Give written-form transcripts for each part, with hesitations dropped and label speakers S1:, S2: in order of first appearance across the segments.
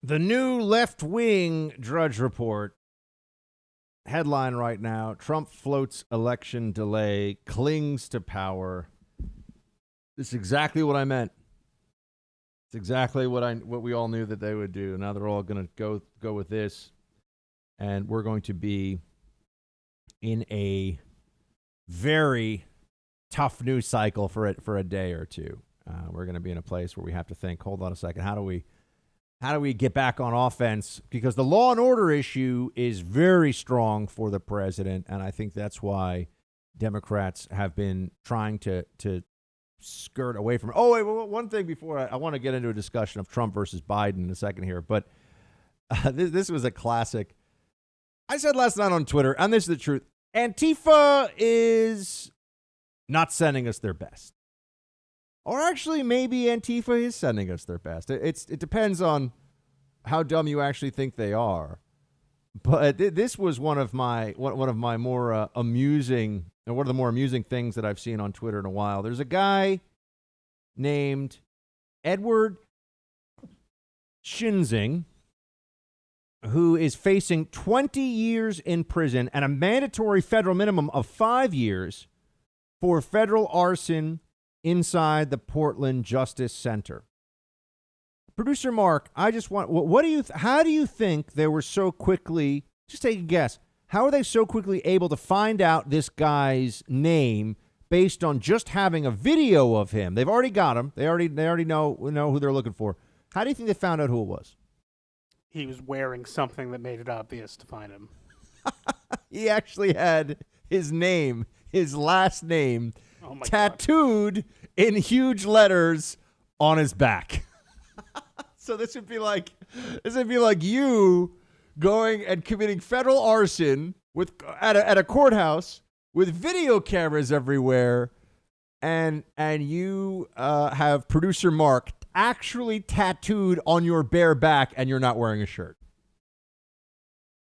S1: The new left-wing Drudge Report. Headline right now, Trump floats election delay, clings to power. This is exactly what I meant. It's exactly what we all knew that they would do. Now they're all going to go with this. And we're going to be in a very tough news cycle for a day or two. We're going to be in a place where we have to think, hold on a second, how do we get back on offense? Because the law and order issue is very strong for the president, and I think that's why Democrats have been trying to skirt away from it. Oh, wait, one thing before I want to get into a discussion of Trump versus Biden in a second here, but this was a classic. I said last night on Twitter, and this is the truth, Antifa is not sending us their best. Or actually, maybe Antifa is sending us their best. It depends on how dumb you actually think they are. But this was one of my more amusing, and one of the more amusing things that I've seen on Twitter in a while. There's a guy named Edward Shinzing who is facing 20 years in prison and a mandatory federal minimum of 5 years for federal arson inside the Portland Justice Center. Producer Mark, I just want, how do you think they were so quickly, just take a guess, how are they so quickly able to find out this guy's name based on just having a video of him? They've already got him. They already know who they're looking for. How do you think they found out who it was?
S2: He was wearing something that made it obvious to find him.
S1: He actually had his name, his last name, tattooed in huge letters on his back. So this would be like you going and committing federal arson at a courthouse with video cameras everywhere, and you have producer Mark actually tattooed on your bare back, and you're not wearing a shirt.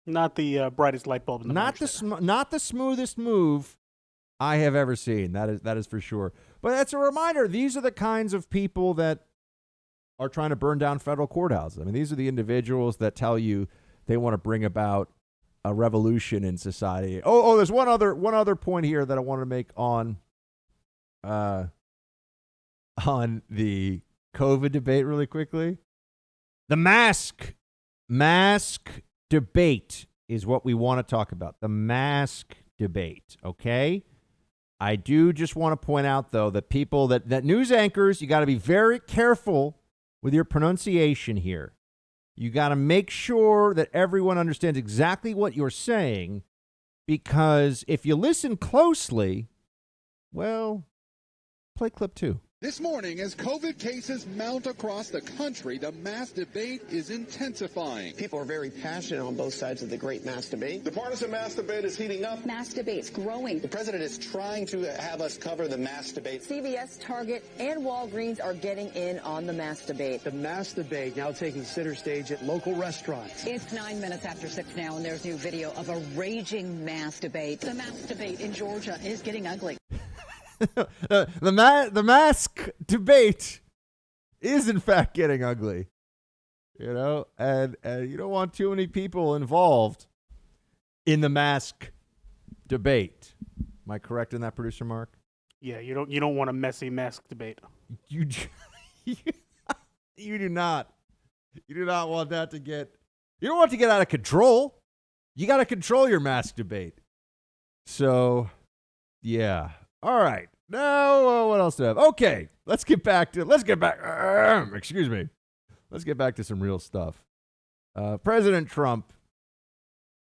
S2: Not the brightest light bulb in the
S1: not the smoothest move I have ever seen. That is for sure. But that's a reminder. These are the kinds of people that are trying to burn down federal courthouses. I mean, these are the individuals that tell you they want to bring about a revolution in society. Oh, there's one other point here that I want to make on the COVID debate really quickly. The mask debate is what we want to talk about. The mask debate, okay? I do just want to point out, though, that people, that news anchors, you got to be very careful with your pronunciation here. You got to make sure that everyone understands exactly what you're saying, because if you listen closely, well, play clip 2.
S3: This morning, as COVID cases mount across the country, the mask debate is intensifying.
S4: People are very passionate on both sides of the great mask debate.
S5: The partisan mask debate is heating up.
S6: Mask debate's growing.
S4: The president is trying to have us cover the mask debate.
S6: CVS, Target, and Walgreens are getting in on the mask debate.
S7: The mask debate now taking center stage at local restaurants.
S8: It's 9 minutes after 6 now, and there's new video of a raging mask debate. The mask debate in Georgia is getting ugly.
S1: The mask debate is in fact getting ugly, and you don't want too many people involved in the mask debate. Am I correct in that, producer Mark?
S2: Yeah, you don't want a messy mask debate.
S1: You do not want that to get. You don't want it to get out of control. You got to control your mask debate. So, yeah. All right. Now, what else do I have? Okay, let's get back. Excuse me. Let's get back to some real stuff. President Trump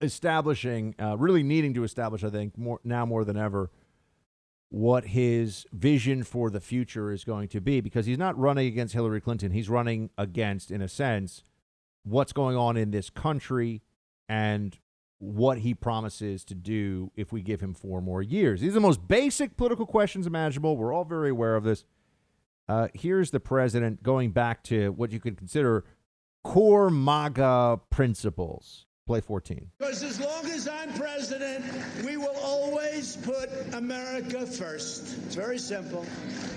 S1: really needing to establish, I think, more than ever, what his vision for the future is going to be, because he's not running against Hillary Clinton. He's running against, in a sense, what's going on in this country and what he promises to do if we give him 4 more years. These are the most basic political questions imaginable. We're all very aware of this. Here's the president going back to what you could consider core MAGA principles. Play 14.
S9: Because as long as I'm president, we will always put America first. It's very simple.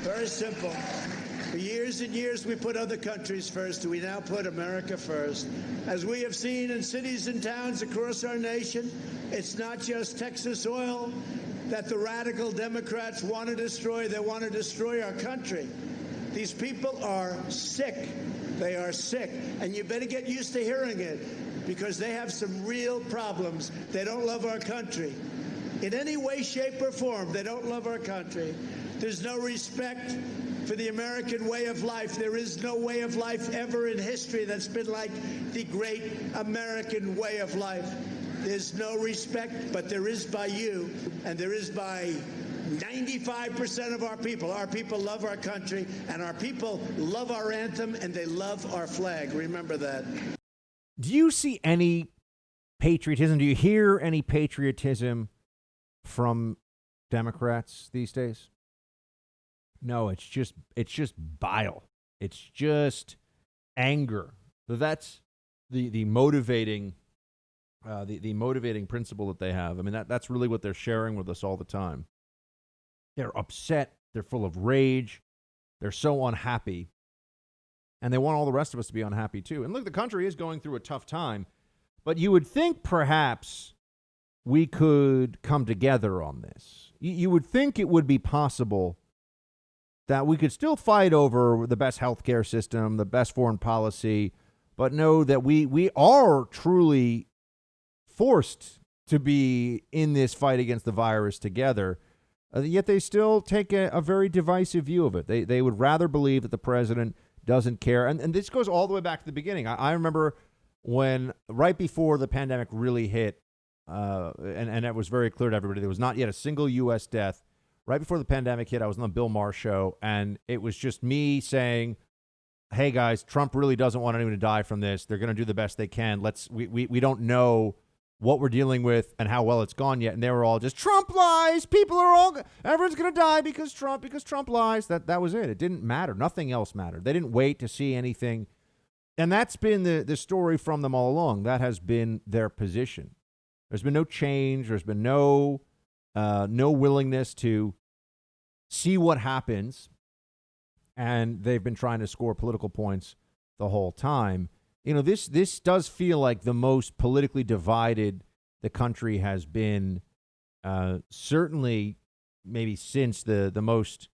S9: Very simple. For years and years, we put other countries first. We now put America first. As we have seen in cities and towns across our nation, it's not just Texas oil that the radical Democrats want to destroy. They want to destroy our country. These people are sick. They are sick. And you better get used to hearing it, because they have some real problems. They don't love our country. In any way, shape, or form, they don't love our country. There's no respect for the American way of life. There is no way of life ever in history that's been like the great American way of life. There's no respect, but there is by you, and there is by 95% of our people. Our people love our country, and our people love our anthem, and they love our flag. Remember that.
S1: Do you see any patriotism? Do you hear any patriotism from Democrats these days? No, it's just bile. It's just anger. That's the motivating the motivating principle that they have. I mean, that's really what they're sharing with us all the time. They're upset. They're full of rage. They're so unhappy. And they want all the rest of us to be unhappy too. And look, the country is going through a tough time, but you would think perhaps we could come together on this. You would think it would be possible that we could still fight over the best healthcare system, the best foreign policy, but know that we are truly forced to be in this fight against the virus together. Yet they still take a very divisive view of it. They would rather believe that the president doesn't care. And this goes all the way back to the beginning. I remember when, right before the pandemic really hit, and it was very clear to everybody, there was not yet a single U.S. death. Right before the pandemic hit, I was on the Bill Maher show, and it was just me saying, hey, guys, Trump really doesn't want anyone to die from this. They're going to do the best they can. We don't know what we're dealing with and how well it's gone yet. And they were all just, Trump lies. Everyone's going to die because Trump lies. That was it. It didn't matter. Nothing else mattered. They didn't wait to see anything. And that's been the story from them all along. That has been their position. There's been no change. There's been no willingness to see what happens. And they've been trying to score political points the whole time. You know, this does feel like the most politically divided the country has been, certainly maybe since the most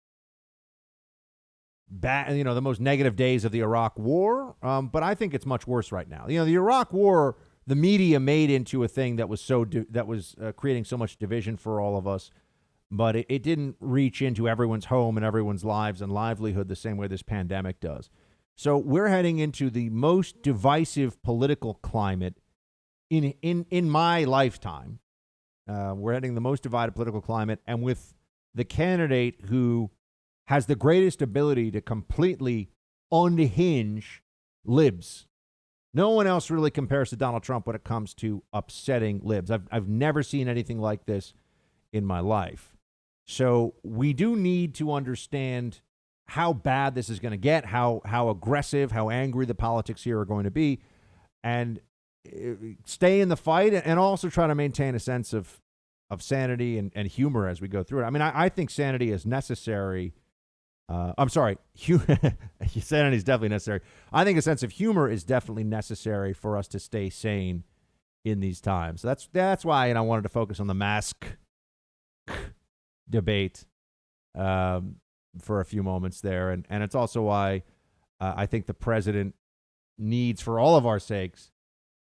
S1: bad, the most negative days of the Iraq War. But I think it's much worse right now. The Iraq War, the media made into a thing that was creating so much division for all of us. But it didn't reach into everyone's home and everyone's lives and livelihood the same way this pandemic does. So we're heading into the most divisive political climate in my lifetime. We're heading the most divided political climate, and with the candidate who has the greatest ability to completely unhinge libs. No one else really compares to Donald Trump when it comes to upsetting libs. I've never seen anything like this in my life. So we do need to understand how bad this is going to get, how aggressive, how angry the politics here are going to be, and stay in the fight and also try to maintain a sense of sanity and humor as we go through it. I mean, I think sanity is necessary. I'm sorry, sanity is definitely necessary. I think a sense of humor is definitely necessary for us to stay sane in these times. That's why I wanted to focus on the mask debate for a few moments there. And it's also why I think the president needs, for all of our sakes,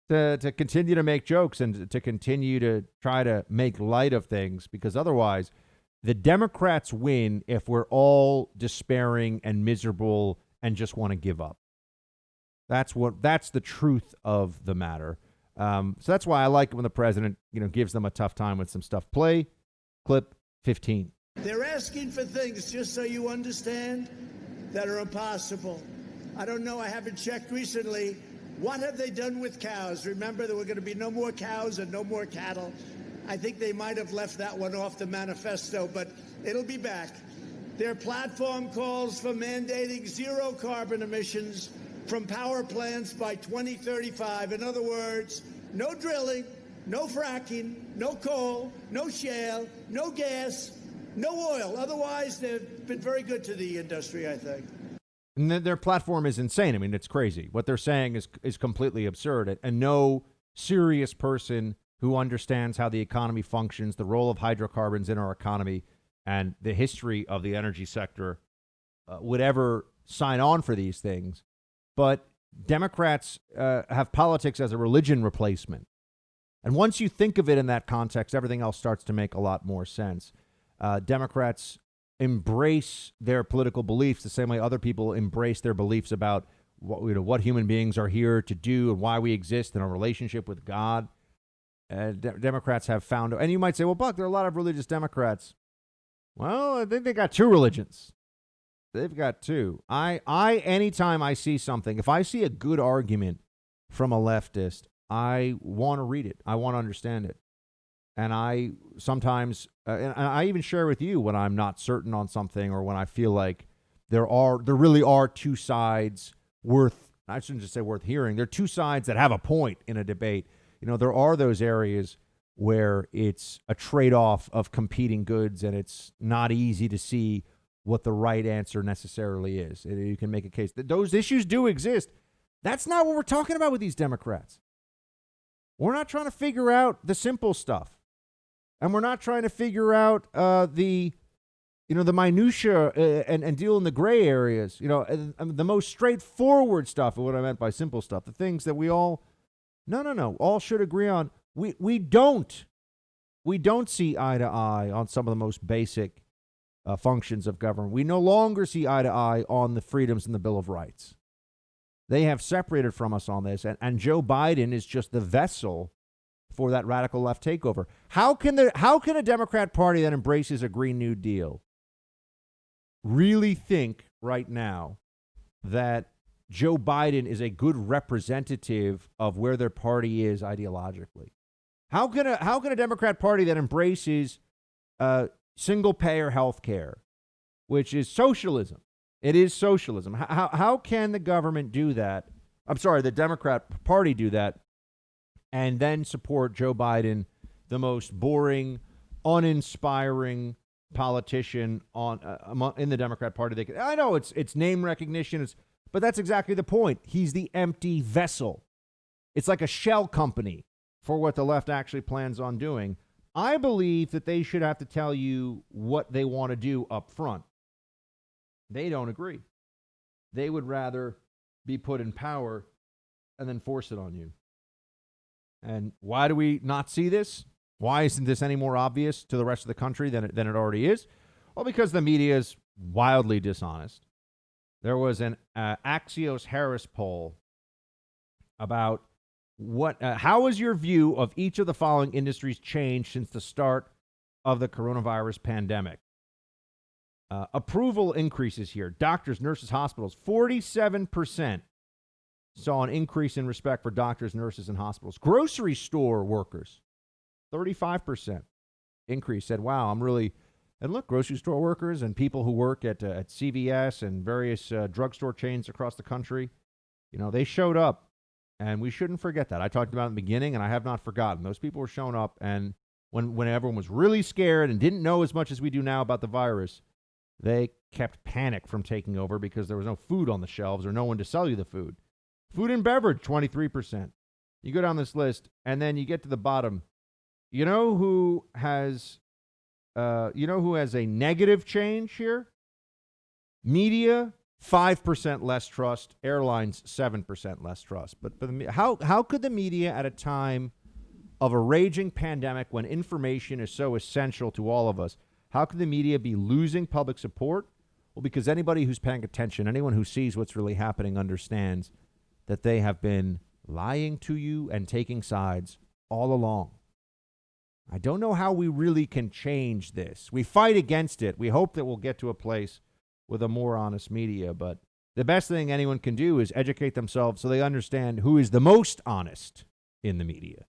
S1: to continue to make jokes and to continue to try to make light of things, because otherwise the Democrats win if we're all despairing and miserable and just want to give up. That's the truth of the matter. So that's why I like it when the president, gives them a tough time with some stuff. Play clip 15.
S9: They're asking for things, just so you understand, that are impossible. I don't know. I haven't checked recently. What have they done with cows? Remember, there were going to be no more cows and no more cattle. I think they might have left that one off the manifesto, but it'll be back. Their platform calls for mandating zero carbon emissions from power plants by 2035. In other words, no drilling, no fracking, no coal, no shale, no gas, no oil. Otherwise, they've been very good to the industry, I think.
S1: And their platform is insane. I mean, it's crazy. What they're saying is completely absurd. And no serious person who understands how the economy functions, the role of hydrocarbons in our economy, and the history of the energy sector would ever sign on for these things. But Democrats have politics as a religion replacement. And once you think of it in that context, everything else starts to make a lot more sense. Democrats embrace their political beliefs the same way other people embrace their beliefs about what human beings are here to do and why we exist in a relationship with God. Democrats have found, and you might say, well, Buck, there are a lot of religious Democrats. Well, I think they got two religions. They've got two. Anytime I see something, if I see a good argument from a leftist, I want to read it. I want to understand it. And I sometimes, and I even share with you when I'm not certain on something or when I feel like there really are two sides I shouldn't just say worth hearing. There are two sides that have a point in a debate. There are those areas where it's a trade-off of competing goods and it's not easy to see what the right answer necessarily is. You can make a case that those issues do exist. That's not what we're talking about with these Democrats. We're not trying to figure out the simple stuff. And we're not trying to figure out the minutia and deal in the gray areas. And the most straightforward stuff of what I meant by simple stuff, the things that we all should agree on. We don't see eye to eye on some of the most basic functions of government. We no longer see eye to eye on the freedoms in the Bill of Rights. They have separated from us on this, and Joe Biden is just the vessel for that radical left takeover. How can a Democrat Party that embraces a Green New Deal really think right now that Joe Biden is a good representative of where their party is ideologically? How can a Democrat Party that embraces single payer health care, which is socialism? It is socialism. How can the government do that? I'm sorry, the Democrat Party do that and then support Joe Biden, the most boring, uninspiring politician in the Democrat Party? I know it's name recognition, but that's exactly the point. He's the empty vessel. It's like a shell company for what the left actually plans on doing. I believe that they should have to tell you what they want to do up front. They don't agree. They would rather be put in power and then force it on you. And why do we not see this? Why isn't this any more obvious to the rest of the country than it already is? Well, because the media is wildly dishonest. There was an Axios Harris poll about how has your view of each of the following industries changed since the start of the coronavirus pandemic? Approval increases here. Doctors, nurses, hospitals, 47% saw an increase in respect for doctors, nurses, and hospitals. Grocery store workers, 35% increase, said, wow, and look, grocery store workers and people who work at CVS and various drugstore chains across the country, they showed up, and we shouldn't forget that. I talked about it in the beginning, and I have not forgotten. Those people were showing up, and when everyone was really scared and didn't know as much as we do now about the virus, they kept panic from taking over because there was no food on the shelves or no one to sell you the food. Food and beverage, 23%. You go down this list, and then you get to the bottom. You know who has a negative change here? Media, 5% less trust. Airlines, 7% less trust. But how could the media, at a time of a raging pandemic when information is so essential to all of us, how could the media be losing public support? Well, because anybody who's paying attention, anyone who sees what's really happening understands that they have been lying to you and taking sides all along. I don't know how we really can change this. We fight against it. We hope that we'll get to a place with a more honest media, but the best thing anyone can do is educate themselves so they understand who is the most honest in the media.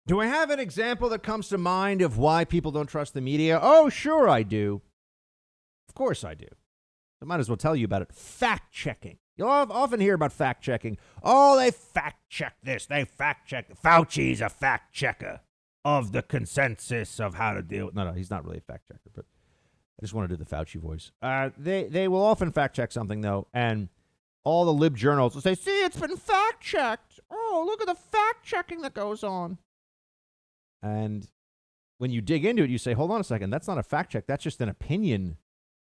S1: Do I have an example that comes to mind of why people don't trust the media? Oh, sure I do. Of course I do. I might as well tell you about it. Fact-checking. You'll often hear about fact-checking. Oh, they fact-check this. They fact-check. Fauci's a fact-checker of the consensus of how to deal with... No, he's not really a fact-checker. But just want to do the Fauci voice. They will often fact check something, though, and all the lib journals will say, see, it's been fact checked. Oh, look at the fact checking that goes on. And when you dig into it, you say, hold on a second. That's not a fact check. That's just an opinion.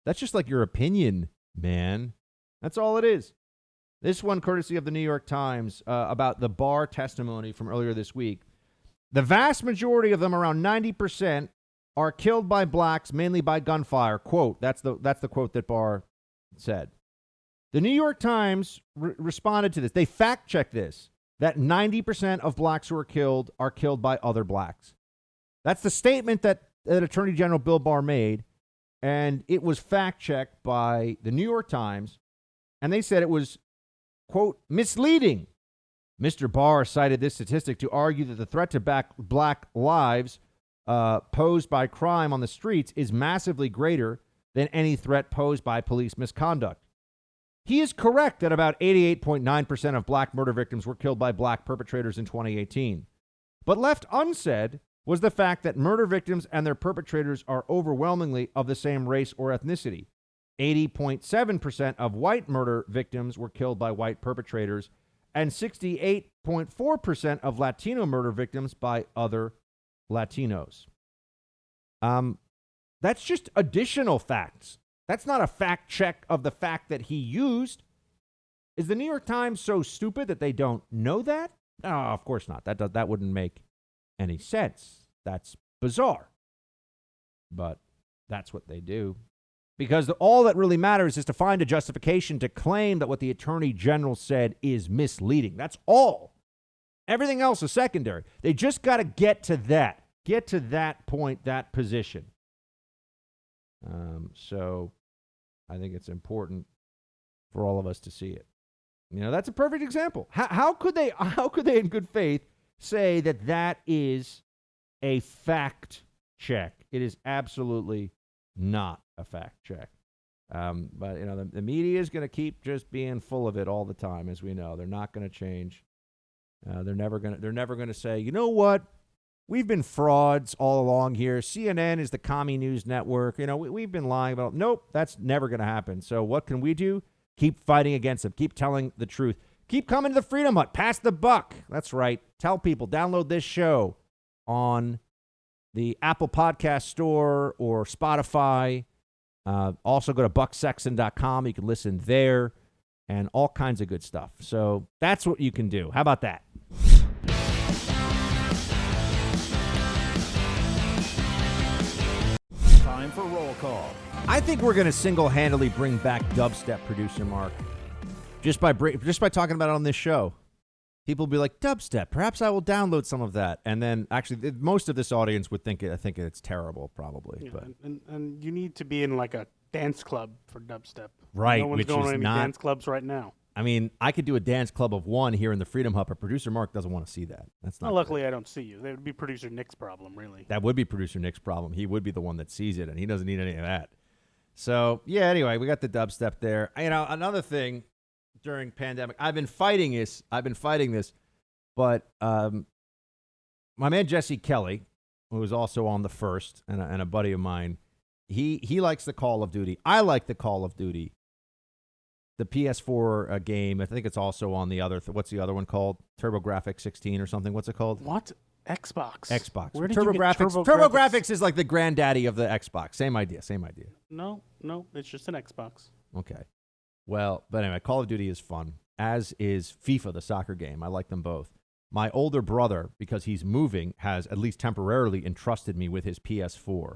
S1: That's just like your opinion, man. That's all it is. This one, courtesy of the New York Times, about the Barr testimony from earlier this week. The vast majority of them, around 90%, are killed by blacks, mainly by gunfire. Quote, that's the quote that Barr said. The New York Times responded to this. They fact-checked this, that 90% of blacks who are killed by other blacks. That's the statement that Attorney General Bill Barr made, and it was fact-checked by the New York Times, and they said it was, quote, misleading. Mr. Barr cited this statistic to argue that the threat to black lives posed by crime on the streets is massively greater than any threat posed by police misconduct. He is correct that about 88.9% of black murder victims were killed by black perpetrators in 2018. But left unsaid was the fact that murder victims and their perpetrators are overwhelmingly of the same race or ethnicity. 80.7% of white murder victims were killed by white perpetrators, and 68.4% of Latino murder victims by other Latinos. That's just additional facts. That's not a fact check of the fact that he used. Is the New York Times so stupid that they don't know that? No, of course not. That wouldn't make any sense. That's bizarre. But that's what they do. Because all that really matters is to find a justification to claim that what the Attorney General said is misleading. That's all. Everything else is secondary. They just got to get to that point, that position. So I think it's important for all of us to see it. You know, that's a perfect example. How could they in good faith say that is a fact check? It is absolutely not a fact check. But, you know, the media is going to keep just being full of it all the time, as we know. They're not going to change. They're never going to say, you know what? We've been frauds all along here. CNN is the commie news network. You know, we've been lying about. Nope, that's never going to happen. So what can we do? Keep fighting against them. Keep telling the truth. Keep coming to the Freedom Hut. Pass the buck. That's right. Tell people. Download this show on the Apple Podcast Store or Spotify. Also go to bucksexton.com. You can listen there and all kinds of good stuff. So that's what you can do. How about that?
S10: Time for roll call.
S1: I think we're going to single-handedly bring back dubstep, producer Mark. Just by talking about it on this show. People will be like, dubstep, perhaps I will download some of that. And then, actually, most of this audience would think it's terrible, probably.
S2: Yeah,
S1: but
S2: and you need to be in, like, a dance club for dubstep.
S1: Right,
S2: no one's
S1: which
S2: going
S1: is
S2: to any
S1: not
S2: dance clubs right now.
S1: I mean, I could do a dance club of one here in the Freedom Hut, but producer Mark doesn't want to see that. That's not.
S2: Well, luckily, I don't see you. That would be producer Nick's problem, really.
S1: That would be producer Nick's problem. He would be the one that sees it, and he doesn't need any of that. So, yeah, anyway, we got the dubstep there. You know, another thing during pandemic, I've been fighting this, but my man Jesse Kelly, who was also on the First, and a buddy of mine, he likes the Call of Duty. I like the Call of Duty. The PS4 game, I think it's also on the other, what's the other one called? TurboGrafx 16 or something. What's it called?
S2: What? Xbox.
S1: Where
S2: did you get
S1: TurboGrafx? TurboGrafx is like the granddaddy of the Xbox. Same idea.
S2: No, it's just an Xbox.
S1: Okay. Well, but anyway, Call of Duty is fun, as is FIFA, the soccer game. I like them both. My older brother, because he's moving, has at least temporarily entrusted me with his PS4.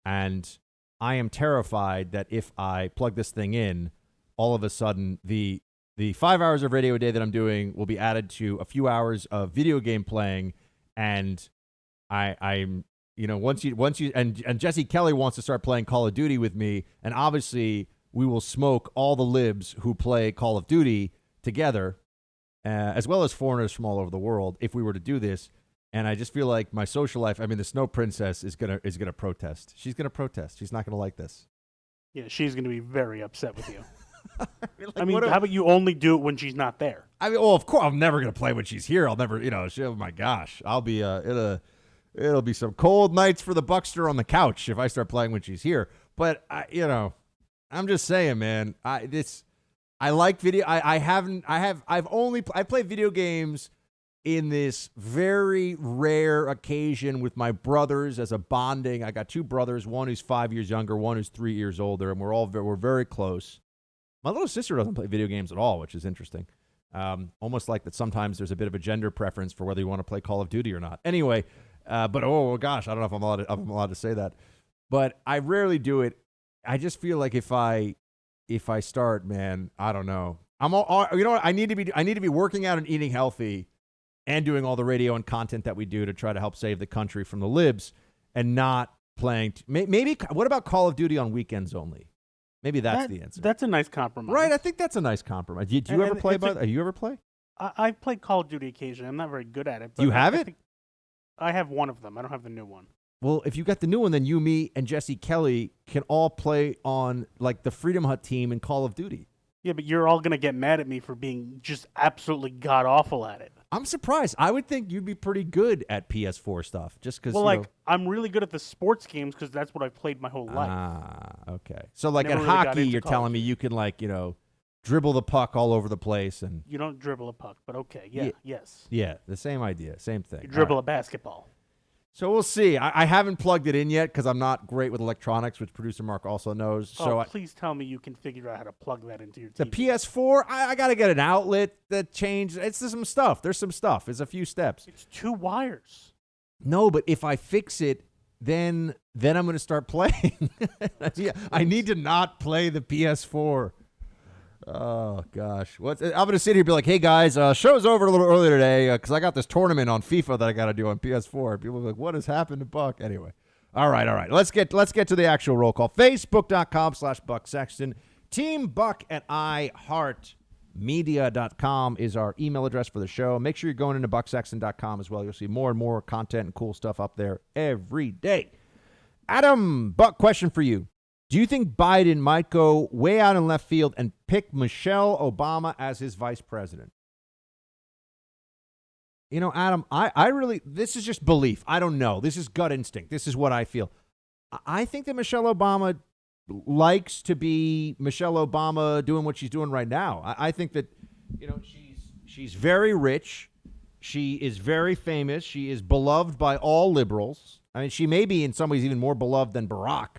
S1: And I am terrified that if I plug this thing in, all of a sudden the 5 hours of radio a day that I'm doing will be added to a few hours of video game playing. And I'm, you know, once you and Jesse Kelly wants to start playing Call of Duty with me, and obviously we will smoke all the libs who play Call of Duty together, as well as foreigners from all over the world, if we were to do this. And I just feel like my social life, I mean, the Snow Princess is gonna protest. She's gonna protest. She's not gonna like this.
S2: Yeah, she's going to be very upset with you.
S1: I mean,
S2: how about you only do it when she's not there?
S1: I mean, well, of course, I'm never gonna play when she's here. I'll never, oh my gosh, I'll be it'll be some cold nights for the Buckster on the couch if I start playing when she's here. But I'm just saying, man. I like video. I've played video games in this very rare occasion with my brothers as a bonding. I got two brothers, one who's 5 years younger, one who's 3 years older, and we're very close. My little sister doesn't play video games at all, which is interesting. Almost like that sometimes there's a bit of a gender preference for whether you want to play Call of Duty or not. Anyway, but oh gosh, I don't know if I'm allowed to say that. But I rarely do it. I just feel like if I start, man, I don't know. You know what? I need to be working out and eating healthy and doing all the radio and content that we do to try to help save the country from the libs and not playing. Maybe what about Call of Duty on weekends only? Maybe that's the answer.
S2: That's a nice compromise.
S1: Right, I think that's a nice compromise. Do you ever play? You ever play?
S2: I've played Call of Duty occasionally. I'm not very good at it. But
S1: you have it?
S2: I have one of them. I don't have the new one.
S1: Well, if you got the new one, then you, me, and Jesse Kelly can all play on like the Freedom Hut team in Call of Duty.
S2: Yeah, but you're all going to get mad at me for being just absolutely god-awful at it.
S1: I'm surprised. I would think you'd be pretty good at PS4 stuff just because,
S2: well, I'm really good at the sports games because that's what I've played my whole life.
S1: Ah, okay. So, like
S2: Never
S1: at
S2: really got
S1: hockey,
S2: into
S1: you're
S2: Call
S1: telling
S2: of
S1: me
S2: Duty.
S1: you can, dribble the puck all over the place. And
S2: You don't dribble a puck, but okay. Yeah, yes.
S1: Yeah, the same idea, same thing.
S2: You dribble a basketball.
S1: So we'll see. I haven't plugged it in yet because I'm not great with electronics, which producer Mark also knows. So
S2: please tell me you can figure out how to plug that into your TV.
S1: The PS4, I got to get an outlet that changed. It's some stuff. There's some stuff. It's a few steps.
S2: It's 2 wires.
S1: No, but if I fix it, then I'm going to start playing. Yeah, I need to not play the PS4. Oh, gosh. I'm going to sit here and be like, hey, guys, show's over a little early today because I got this tournament on FIFA that I got to do on PS4. People are like, what has happened to Buck? Anyway. All right. Let's get to the actual roll call. Facebook.com/Buck Sexton. Team Buck at iHeartMedia.com is our email address for the show. Make sure you're going into BuckSexton.com as well. You'll see more and more content and cool stuff up there every day. Adam, Buck, question for you. Do you think Biden might go way out in left field and pick Michelle Obama as his vice president? Adam, I really, this is just belief. I don't know. This is gut instinct. This is what I feel. I think that Michelle Obama likes to be Michelle Obama doing what she's doing right now. I think that, she's very rich. She is very famous. She is beloved by all liberals. I mean, she may be in some ways even more beloved than Barack.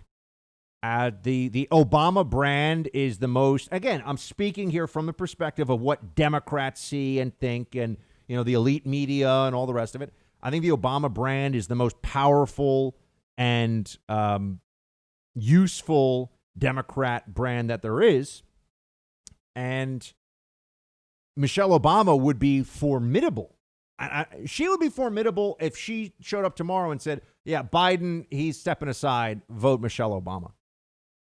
S1: The Obama brand is the most, again, I'm speaking here from the perspective of what Democrats see and think and, the elite media and all the rest of it. I think the Obama brand is the most powerful and useful Democrat brand that there is. And Michelle Obama would be formidable. She would be formidable if she showed up tomorrow and said, yeah, Biden, he's stepping aside, vote Michelle Obama.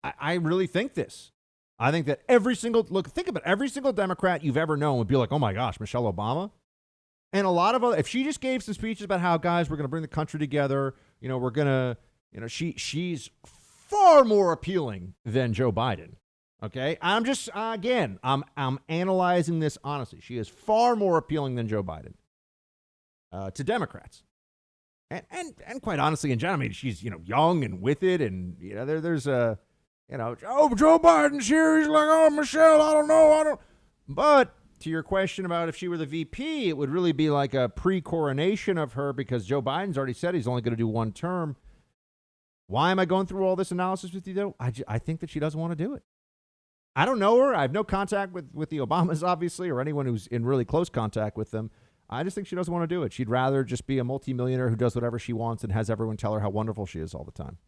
S1: I really think this. I think that think about every single Democrat you've ever known would be like, oh my gosh, Michelle Obama. And a lot of if she just gave some speeches about how, guys, we're going to bring the country together, we're going to, she's far more appealing than Joe Biden. Okay. I'm just, again, I'm analyzing this honestly. She is far more appealing than Joe Biden to Democrats. And quite honestly, in general, I mean, she's, young and with it. And, there's a, Joe Biden's here. He's like, oh, Michelle, I don't know. But to your question about if she were the VP, it would really be like a pre-coronation of her because Joe Biden's already said he's only going to do one term. Why am I going through all this analysis with you, though? I think that she doesn't want to do it. I don't know her. I have no contact with the Obamas, obviously, or anyone who's in really close contact with them. I just think she doesn't want to do it. She'd rather just be a multimillionaire who does whatever she wants and has everyone tell her how wonderful she is all the time.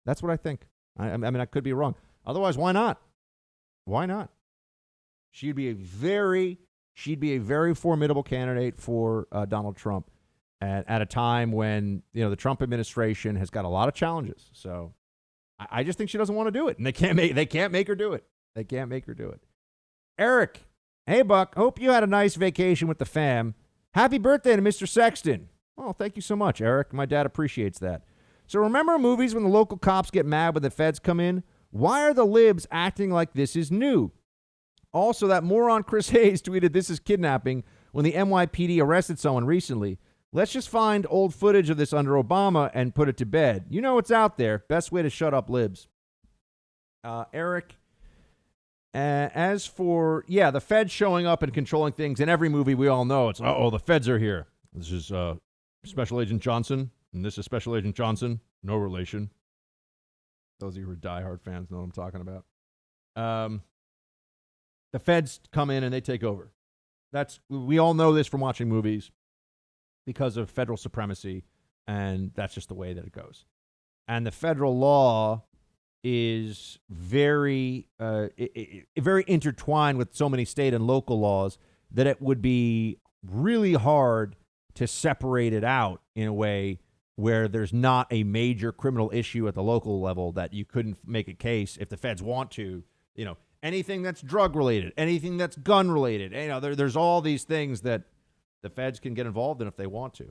S1: That's what I think. I mean, I could be wrong. Otherwise, why not? Why not? She'd be a very formidable candidate for Donald Trump at a time when, the Trump administration has got a lot of challenges. So I just think she doesn't want to do it. And they can't make her do it. They can't make her do it. Eric, hey, Buck, hope you had a nice vacation with the fam. Happy birthday to Mr. Sexton. Well, thank you so much, Eric. My dad appreciates that. So remember movies when the local cops get mad when the feds come in? Why are the libs acting like this is new? Also, that moron Chris Hayes tweeted this is kidnapping when the NYPD arrested someone recently. Let's just find old footage of this under Obama and put it to bed. You know it's out there. Best way to shut up libs. Eric, as for, the Feds showing up and controlling things in every movie, we all know it's, the Feds are here. This is Special Agent Johnson, and this is Special Agent Johnson. No relation. Those of you who are diehard fans know what I'm talking about. The Feds come in and they take over. We all know this from watching movies because of federal supremacy, and that's just the way that it goes. And the federal law is very intertwined with so many state and local laws that it would be really hard to separate it out in a way where there's not a major criminal issue at the local level that you couldn't make a case if the feds want to, anything that's drug related, anything that's gun related, there's all these things that the feds can get involved in if they want to.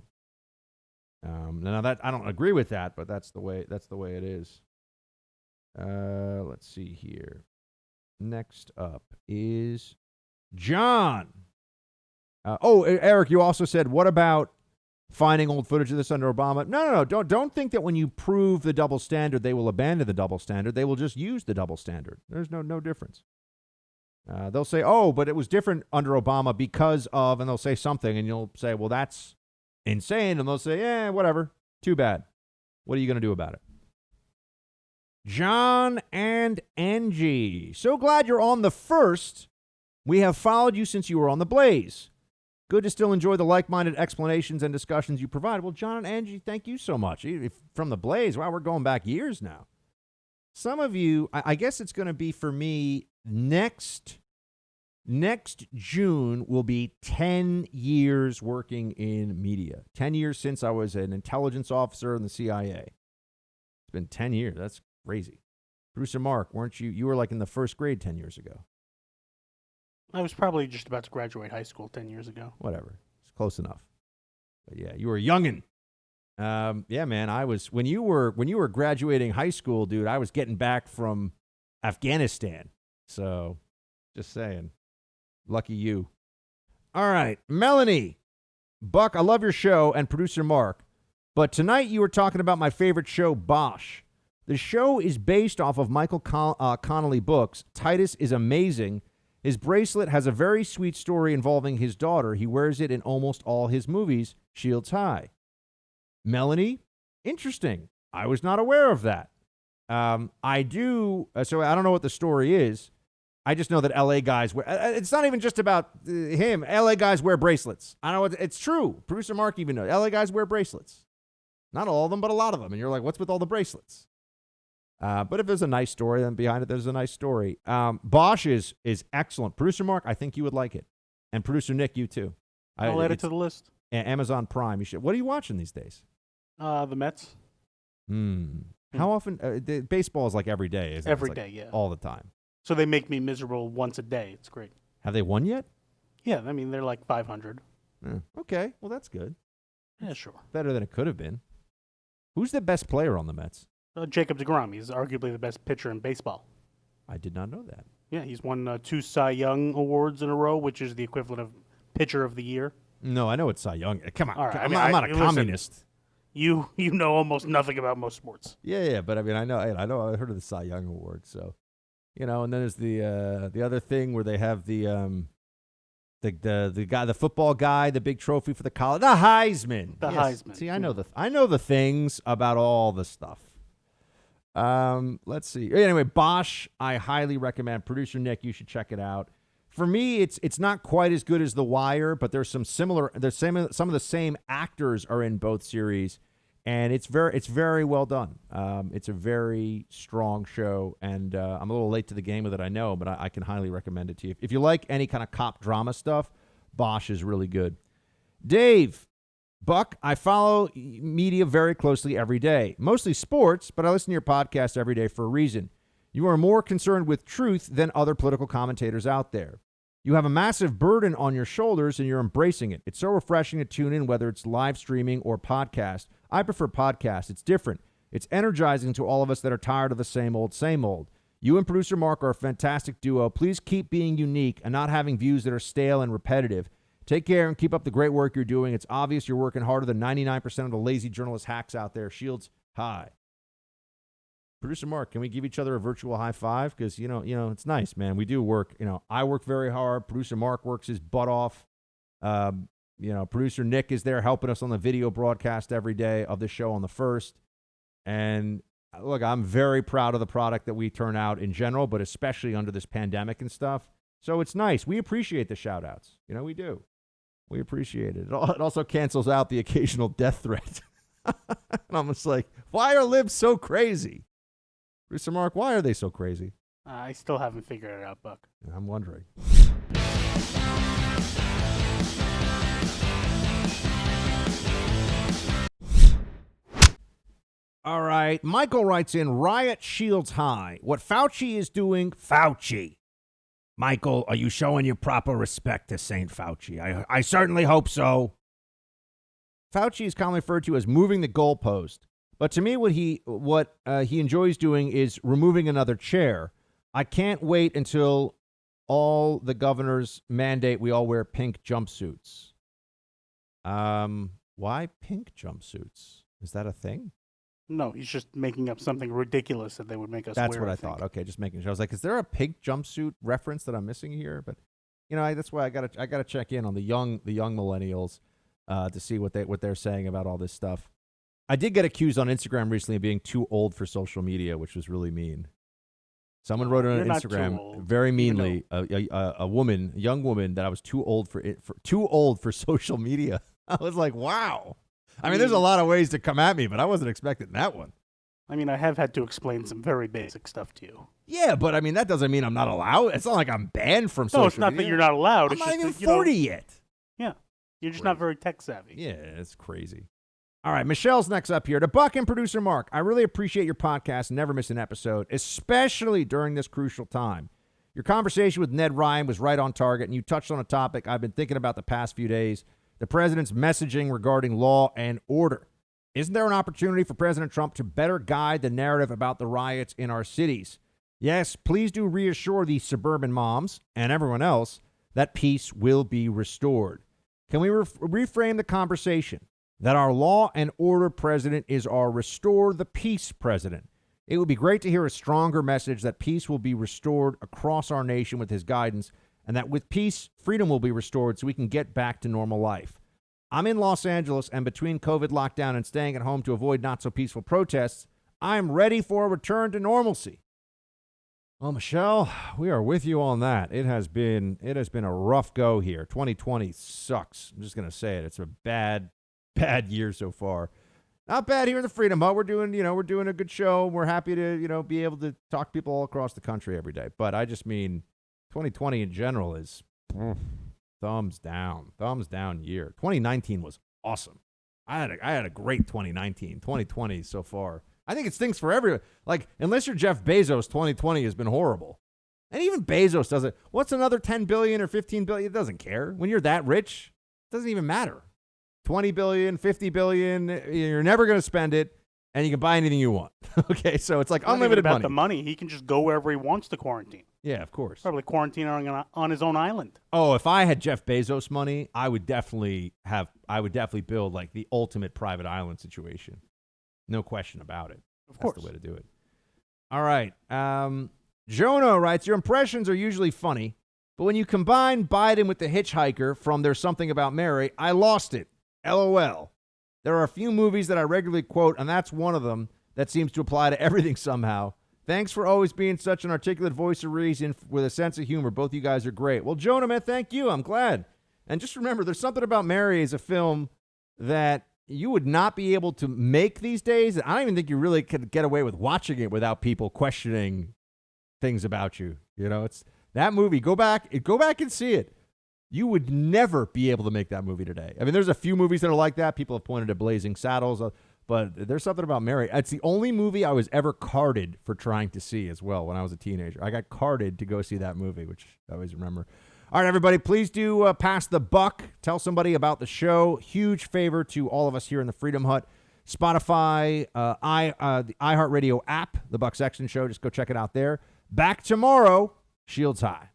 S1: Now that I don't agree with that, but that's the way it is. Let's see here. Next up is John. Eric, you also said, what about finding old footage of this under Obama? No. Don't think that when you prove the double standard, they will abandon the double standard. They will just use the double standard. There's no difference. They'll say, but it was different under Obama because of, and they'll say something, and you'll say, well, that's insane. And they'll say, whatever. Too bad. What are you going to do about it? John and Angie. So glad you're on the first. We have followed you since you were on the Blaze. Good to still enjoy the like-minded explanations and discussions you provide. Well, John and Angie, thank you so much. From the Blaze, wow, we're going back years now. Some of you, I guess it's going to be for me, next June will be 10 years working in media. 10 years since I was an intelligence officer in the CIA. It's been 10 years. That's crazy. Producer Mark, weren't you were like in the first grade 10 years ago.
S2: I was probably just about to graduate high school 10 years ago.
S1: Whatever. It's close enough. But yeah, you were a youngin'. Man, I was when you were graduating high school, dude, I was getting back from Afghanistan. So, just saying. Lucky you. All right, Melanie. Buck, I love your show, and producer Mark. But tonight you were talking about my favorite show, Bosch. The show is based off of Michael Connelly books. Titus is amazing. His bracelet has a very sweet story involving his daughter. He wears it in almost all his movies, Shields High. Melanie, interesting. I was not aware of that. I do, so I don't know what the story is. I just know that LA guys wear, it's not even just about him. LA guys wear bracelets. I know it's true. Producer Mark even knows. LA guys wear bracelets. Not all of them, but a lot of them. And you're like, what's with all the bracelets? But if there's a nice story, then behind it, there's a nice story. Bosch is excellent. Producer Mark, I think you would like it. And producer Nick, you too.
S2: I'll add it to the list.
S1: Amazon Prime. You should. What are you watching these days?
S2: The Mets.
S1: How often? Baseball is like every day, isn't it?
S2: Every
S1: like
S2: day, yeah.
S1: All the time.
S2: So they make me miserable once a day. It's great.
S1: Have they won yet?
S2: Yeah, I mean, they're like 500.
S1: Okay, well, that's good.
S2: Yeah, sure.
S1: Better than it could have been. Who's the best player on the Mets?
S2: Jacob deGrom. He's arguably the best pitcher in baseball.
S1: I did not know that.
S2: Yeah, he's won 2 Cy Young awards in a row, which is the equivalent of Pitcher of the Year.
S1: No, I know it's Cy Young. Come on.
S2: All right,
S1: I'm not a communist.
S2: You know almost nothing about most sports.
S1: Yeah, but I mean, I heard of the Cy Young Award, so and then there's the other thing where they have the guy, the football guy, the big trophy for the college, the Heisman.
S2: Heisman.
S1: See, I know the things about all the stuff. Let's see. Anyway, Bosch, I highly recommend. Producer Nick, you should check it out. For me, it's not quite as good as The Wire, but there's some some of the same actors are in both series, and it's very well done. It's a very strong show, and I'm a little late to the game with it, I know, but I can highly recommend it to you. If you like any kind of cop drama stuff, Bosch is really good. Dave, Buck, I follow media very closely every day, mostly sports, but I listen to your podcast every day for a reason. You are more concerned with truth than other political commentators out there. You have a massive burden on your shoulders, and you're embracing it. It's so refreshing to tune in, whether it's live streaming or podcast. I prefer podcast. It's different. It's energizing to all of us that are tired of the same old, same old. You and producer Mark are a fantastic duo. Please keep being unique and not having views that are stale and repetitive. Take care and keep up the great work you're doing. It's obvious you're working harder than 99% of the lazy journalist hacks out there. Shields high. Producer Mark, can we give each other a virtual high five? Because, you know, it's nice, man. We do work. You know, I work very hard. Producer Mark works his butt off. Producer Nick is there helping us on the video broadcast every day of the show on the 1st. And look, I'm very proud of the product that we turn out in general, but especially under this pandemic and stuff. So it's nice. We appreciate the shout outs. You know, we do. We appreciate it. It also cancels out the occasional death threat. And I'm just like, why are libs so crazy? Producer Mark, why are they so crazy?
S2: I still haven't figured it out, Buck.
S1: I'm wondering. All right. Michael writes in, riot shields high. What Fauci is doing, Fauci. Michael, are you showing your proper respect to St. Fauci? I certainly hope so. Fauci is commonly referred to as moving the goalpost. But to me, what he enjoys doing is removing another chair. I can't wait until all the governors mandate we all wear pink jumpsuits. Why pink jumpsuits? Is that a thing?
S2: No, he's just making up something ridiculous that they would make us wear.
S1: That's what I thought. Okay, just making sure. I was like, is there a pink jumpsuit reference that I'm missing here? But you know, that's why I gotta check in on the young millennials to see what they're saying about all this stuff. I did get accused on Instagram recently of being too old for social media, which was really mean. Someone wrote on Instagram very meanly, a young woman, that I was too old for social media. I was like, wow. I mean, there's a lot of ways to come at me, but I wasn't expecting that one.
S2: I mean, I have had to explain some very basic stuff to you.
S1: Yeah, but I mean, that doesn't mean I'm not allowed. It's not like I'm banned from social media.
S2: No, it's not that you're not allowed.
S1: I'm not even 40 yet.
S2: Yeah, you're just not very tech savvy.
S1: Yeah, it's crazy. All right, Michelle's next up here. To Buck and producer Mark, I really appreciate your podcast and never miss an episode, especially during this crucial time. Your conversation with Ned Ryan was right on target, and you touched on a topic I've been thinking about the past few days, the president's messaging regarding law and order. Isn't there an opportunity for President Trump to better guide the narrative about the riots in our cities? Yes, please do reassure these suburban moms and everyone else that peace will be restored. Can we reframe the conversation that our law and order president is our restore the peace president? It would be great to hear a stronger message that peace will be restored across our nation with his guidance, and that with peace, freedom will be restored so we can get back to normal life. I'm in Los Angeles, and between COVID lockdown and staying at home to avoid not-so-peaceful protests, I'm ready for a return to normalcy. Well, Michelle, we are with you on that. It has been a rough go here. 2020 sucks. I'm just going to say it. It's a bad year so far. Not bad here in the Freedom Hut. We're doing a good show. We're happy to, be able to talk to people all across the country every day. But I just mean 2020 in general is thumbs down year. 2019 was awesome. I had a great 2019. 2020 so far, I think it stinks for everyone. Like, unless you're Jeff Bezos, 2020 has been horrible. And even Bezos doesn't. What's another 10 billion or 15 billion? It doesn't care. When you're that rich, it doesn't even matter. 20 billion, 50 billion, you're never going to spend it, and you can buy anything you want. Okay, so it's like unlimited money.
S2: About the money, he can just go wherever he wants to quarantine.
S1: Yeah, of course.
S2: Probably quarantine on his own island.
S1: Oh, if I had Jeff Bezos money, I would definitely build like the ultimate private island situation. No question about it.
S2: Of course.
S1: That's the way to do it. All right. Jonah writes, your impressions are usually funny, but when you combine Biden with the hitchhiker from There's Something About Mary, I lost it. LOL. There are a few movies that I regularly quote, and that's one of them that seems to apply to everything somehow. Thanks for always being such an articulate voice of reason with a sense of humor. Both you guys are great. Well, Jonah, man, thank you. I'm glad. And just remember, There's Something About Mary is a film that you would not be able to make these days. I don't even think you really could get away with watching it without people questioning things about you. It's that movie. Go back and see it. You would never be able to make that movie today. I mean, there's a few movies that are like that. People have pointed to Blazing Saddles, but There's Something About Mary. It's the only movie I was ever carded for trying to see as well when I was a teenager. I got carded to go see that movie, which I always remember. All right, everybody, please do pass the buck. Tell somebody about the show. Huge favor to all of us here in the Freedom Hut. Spotify, the iHeartRadio app, The Buck Sexton Show. Just go check it out there. Back tomorrow. Shields high.